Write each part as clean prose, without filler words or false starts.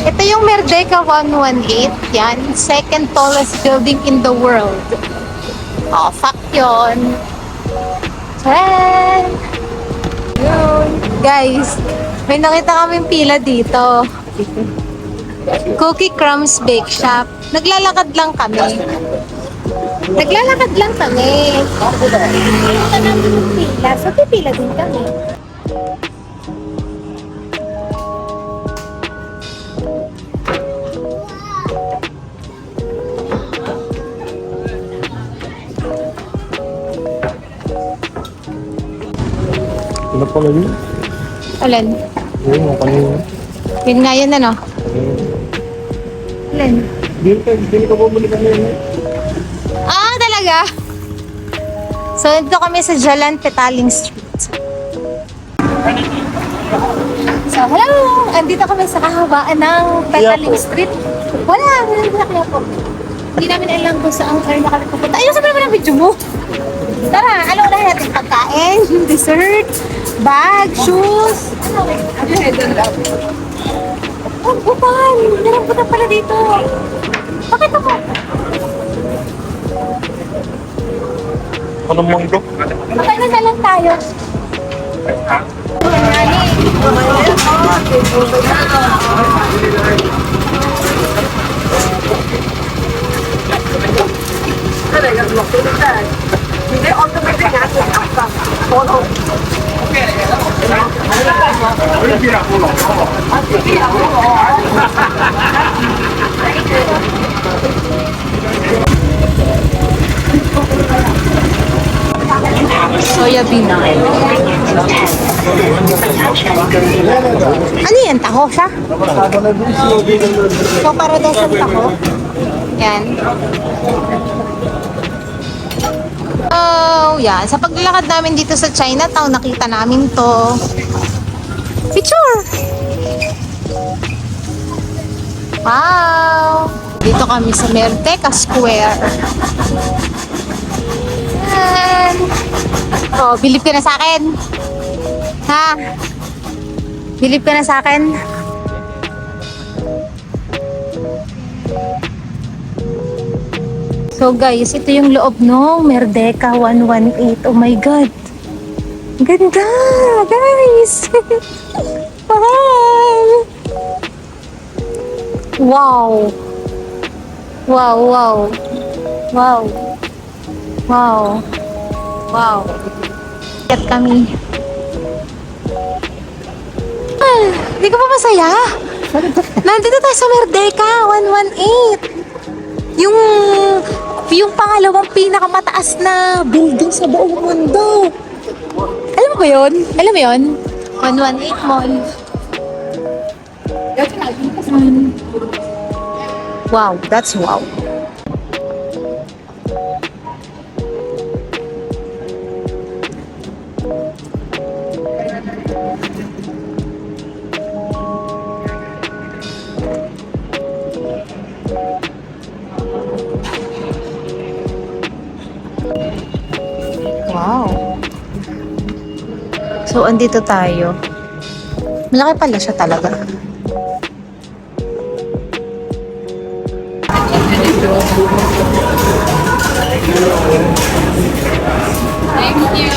Ito yung Merdeka 118. Yan, second tallest building in the world. Oh, fact yun. Tcharan! Yun. Guys, may nakita kaming pila dito. Cookie Crumbs Bake Shop. Naglalakad lang kami. Naglalakad lang kami. Nakita namin yung pila. So, pipila din kami. Ano pala yun? Alin? Yun, yung kanina. Yun nga yun, ano? Alin? Hindi ka bumalik kanina. Ah, talaga? So, dito kami sa Jalan Petaling Street. So, hello! Andito kami sa kahabaan ng Petaling Quiapo. Street. Wala na Quiapo. Hindi namin alam kung saan kayo kami pupunta. Ayun, sabi naman ang video mo. Tara, ano unahin natin? Pagkain, dessert, bag, shoes. Oh, bupan! Meron po na pala dito. Bakit ako? Anong mangga? Makain na lang tayo. Soya bean. Ano yan? Taho siya? So, para daw sa taho. Yan. Oh, yan. Sa paglalakad namin dito sa Chinatown, nakita namin to. Picture! Wow! Dito kami sa Merdeka Square. Yan. Oh, bilib ka na sa akin. Ha? Bilib ka na sa akin. So guys, ito yung loob no, Merdeka 118. Oh my God. Ganda, guys. Mahal. Wow. Wow, wow. Wow. Wow. Wow. Get kami. Hindi ka pa masaya? Nandito tayo sa Merdeka 118. Yung pangalawang pinakamataas na building sa buong mundo. Alam mo ba yun? Alam mo yun? 118 Mall. Wow, that's wow. Wow. So, andito tayo. Malaki pala siya talaga. Thank you.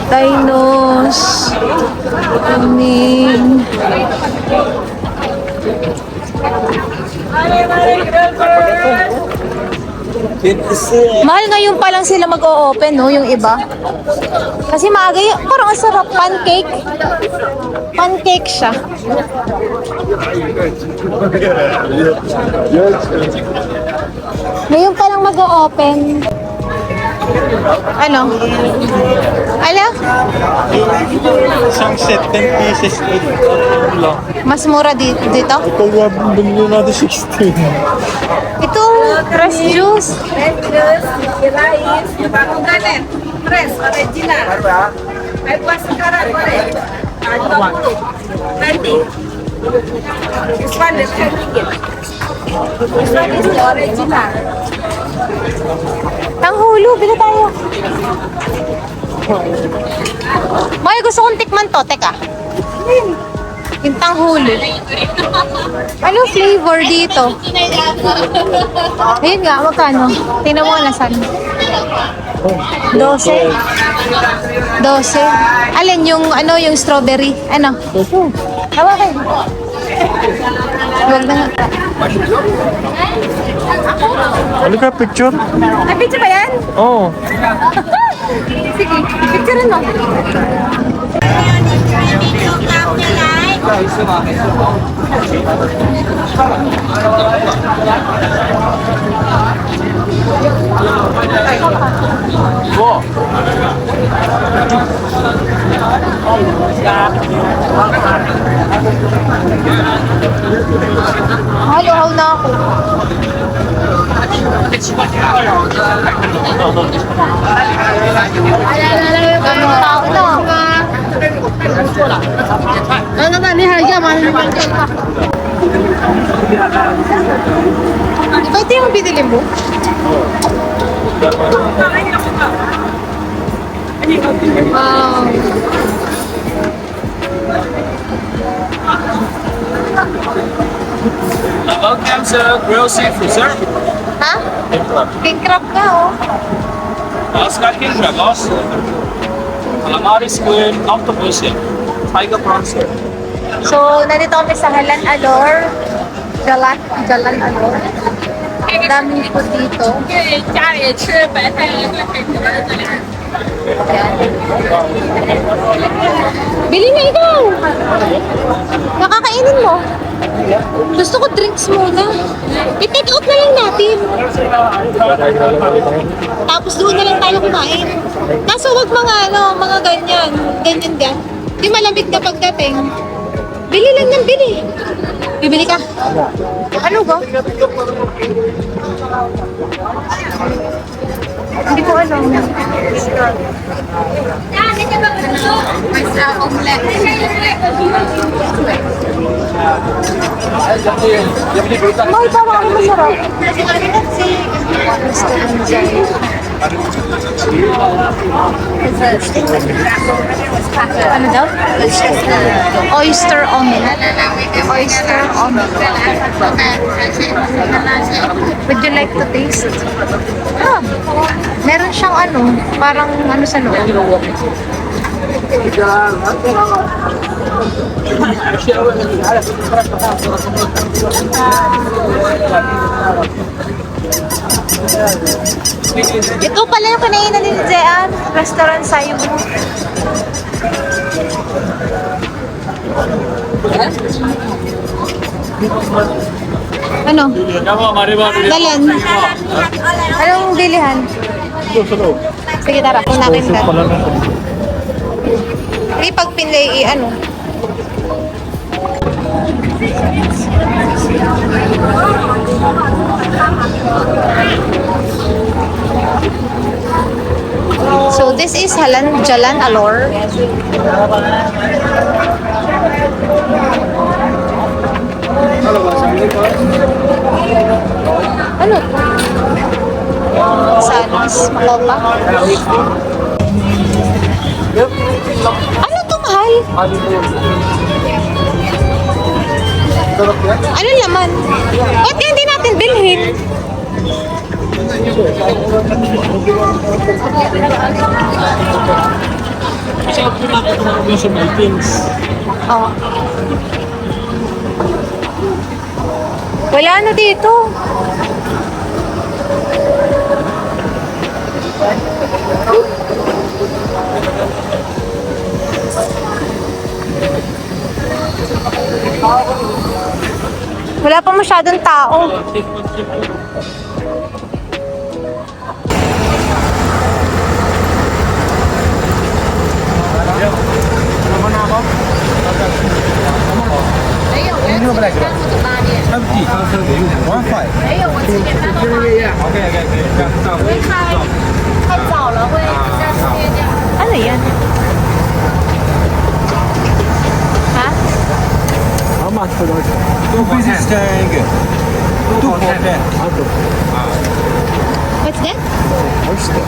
Dinos. Aming. Mahal ngayon pa lang sila mag-o-open, no? Yung iba. Kasi maaga yun. Parang ang sarap. Pancake. Pancake siya. Ngayon pa lang mag-o-open. Ano? Ala? Isang set, 10 pieces. Lang. Mas mura dito? Ito yung binili natin 16. Ito, fresh juice. Fresh juice, rice, bagong galit. Fresh, original. Ay, buwas sekarang boleh. 20. 20. This one is dikit. This one is the original. Tanghulo, bila tayo. May gusto kong tikman to. Teka. Pintang huli. Ano flavor dito? Ayun nga, magkano? Tingnan mo na saan. 12. 12. Alin yung ano yung strawberry? Ano? Hawakan. Huwag na nga. Ano ka, picture? Ay, picture ba yan? Oo. Sige, picture mo. Halo-halo na ako. Ganun tao na. Ano ba ni Haja? Di ba ito yung binili mo? Wow. Welcome to Grill Seafood, sir. Ha? King crab ka, oh. Oscar King Dragos. Calamari squid, octopus, tiger prawns, sir. So, nandito kami sa Halan Alor. Jalan Alor. Ang daming food dito. Yan. Bili na ikaw! Nakakainin mo. Gusto ko drinks muna. I-take out na lang natin. Tapos doon na lang tayo kumain. Kaso wag mga mga ganyan. Ganyan dyan. Di malamig na pagdating. Bili lang ng bili. Bibili ka? Ano ba? Hindi ko alam. May parang ano masarap. Ano daw? Oyster omelet. Oyster omelet. Would you like to taste? Ah, meron siyang ano, parang ano sa loob. Ito pala yung kinainan ni Jean, restaurant sa iyo. Ano? Dalan. Anong bilihan? Ito, sa loob. Sige, tara. Kung nakin ka. Pala na ito. Hindi pag pinlay, ano. So, this is Jalan Alor. Ano? Sanos, Makopa. Ano to, mahal? Ano laman? Ba't hindi natin bilhin? Yung sa Philippines. Oh. Wala na dito. Wala pa masyadong tao. Ano yan? Ha? How much for those? 2 pieces, 10 What's that? Oyster.